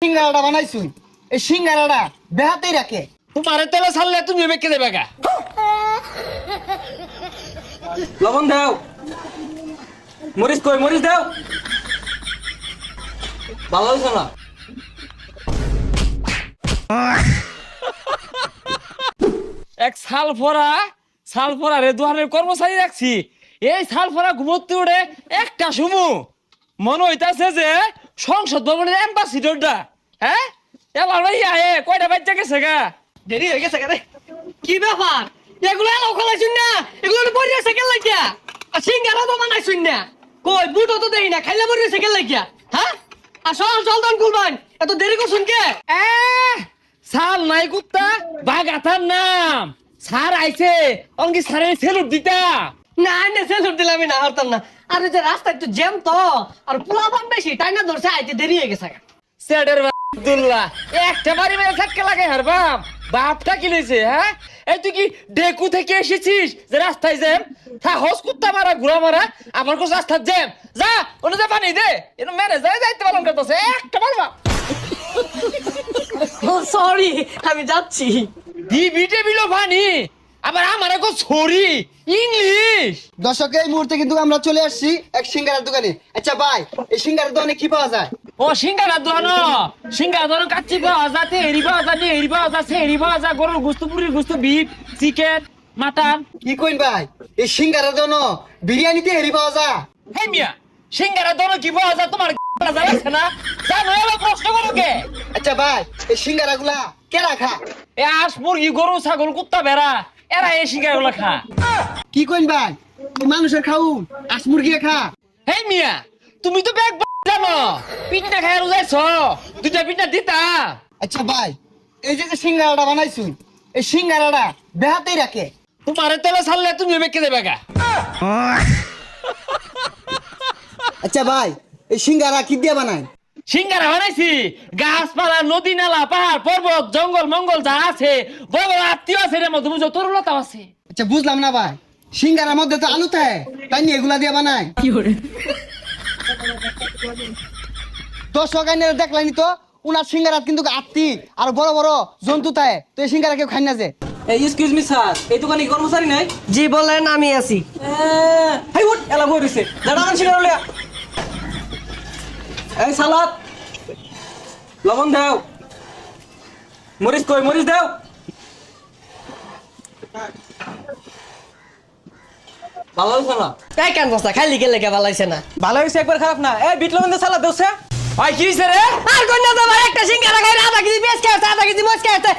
সিঙ্গারাটা বানাইছুই এই সিঙ্গারাটা বেহাতেই রাখে তোমারে তেলে ছাড়লে তুমি বেঁকে দেবে গা। লবণ দাও, মরিচ কই, মরিচ দাও। ভালো হয়েছে না? এক সালফরা রে দোকানের কর্মচারী রাখছি। এই সালফরা ঘুমোতে উঠে একটা সুমু মনে হইতাছে যে সংসদ ভবনের অ্যাম্বাসিডরটা। হ্যাঁ এবার ভাই আয়ে কয়টা বাচ্চা গেছে গা, দেরি হয়ে গেছে রে। কি ব্যাপার এগুলো এলাও খেলাইছুন না, এগুলো বড় সাইকেল লাগিয়া আর সিঙ্গারা তো বানাইছুন না। কই বুটো তো দেই না, খাইলে বড় সাইকেল লাগিয়া। হ্যাঁ আর চল দন কুলবান, এত দেরি করছুন কে? সাল নাই কুত্তা বাগাতার নাম সার আইছে অঙ্কি সারে সেলুট দিতা। না না সেলুট দিলাম না, হরতাম না। আর এই যে রাস্তা একটু জ্যাম তো, আর পোলাপান বেশি তাই না ধরছে, আইতে দেরি হয়ে গেছে। সেডের আব্দুল্লাহ একটা বাড়ি মেরে থাকতে লাগে হারবাম বাপটা কি লইছে। হ্যাঁ এই তুই কি ডেকু থেকে এসেছিস যে রাস্তায় জ্যাম? সাহস কুত্তা মারা ঘুরা মারা আমার কোন রাস্তার জ্যাম? যা ওনে যা পানি দে, এর ম্যানেজার যাইতে পালন করতেছে একটা মারবা। ও সরি, আমি যাচ্ছি। দিবি টেবিল পানি আবার আমার এখন ছড়ি ইংলিশ। দর্শক এই মুহূর্তে কিন্তু আমরা চলে আসছি এক সিঙ্গারার দোকানে। আচ্ছা ভাই এই সিঙ্গারার দোকানে কি পাওয়া যায়? ও সিঙ্গারা দোকান কাচ্চি পাওয়া যায়, তেহরি পাওয়া যায়, নেহরি পাওয়া যায়, সেহরি পাওয়া যায়, গরুর গুস্ত, পুরির গুস্ত, বিফ, চিকেন, মাটন। কি কইন ভাই এই সিঙ্গারার দোকানে বিরিয়ানিতে হেরি পাওয়া যায়? হে মিয়া সিঙ্গারা দোকান কি পাওয়া যায় তোমার জানাচ্ছে না? জানো এবার প্রশ্ন করো কে? আচ্ছা ভাই এই সিঙ্গারা গুলা কে রাখা? এ আস মুরগি, গরু, ছাগল, কুত্তা, ভেড়া এরা এই সিঙ্গারা গুলা খা। কি কইন ভাই এই মানুষের খাউন আস মুরগি খা? হে মিয়া তুমি তো ব্যাগ জানো, পিঠটা খাই রোজাইছ, দুইটা পিঠা দিতা। আচ্ছা ভাই এই যে যে সিঙ্গারাটা বানাইছুই এই সিঙ্গারাটা বেহাতেই রাখে তোমারে তেলে ছাড়লে তুমি বেঁকে দেবে গা। আচ্ছা ভাই এই সিঙ্গারা কি দিয়ে বানায়? সিঙ্গারা বানাইছি গাছপালা, নদী, নালা, পাহাড়, পর্বত, জঙ্গল মঙ্গল যা আছে, বড় বড় আত্মীয় আছে, এর মধ্যে বুঝো তরুলতাও আছে। আচ্ছা বুঝলাম না ভাই সিঙ্গারার মধ্যে তো আলু থাকে তাই নিয়ে এগুলা দিয়ে বানায়? দর্শক আইনে দেখলানি তো উনার সিঙ্গারাত কিন্তু আত্মি আর বড় বড় জন্তু থাকে, তো এই সিঙ্গারা কেউ খাই না যে। এই এক্সকিউজ মি স্যার, এই দোকানে কি কর্মচারী নাই? জি বলেন, আমি আছি। হাই উঠ, এলা বই রইছে। দাঁড়া আনছি না লইয়া। এই সালাদ, লবণ দাও, মরিচ কই, মরিচ দাও। ভালো হয়েছে না? তাই কেন বস্তা খাইলি গেলে কে ভালাইছে না? ভালো হয়েছে, একবার খারাপ না। এই বিট লবণ দিয়ে সালাদ দেওছে। ভাই কি হইছে রে? আর কোন না, তোমার একটা সিঙ্গারা খাই, আধা কেজি পেঁয়াজ খাইছে, আধা কেজি মরিচ খাইছে,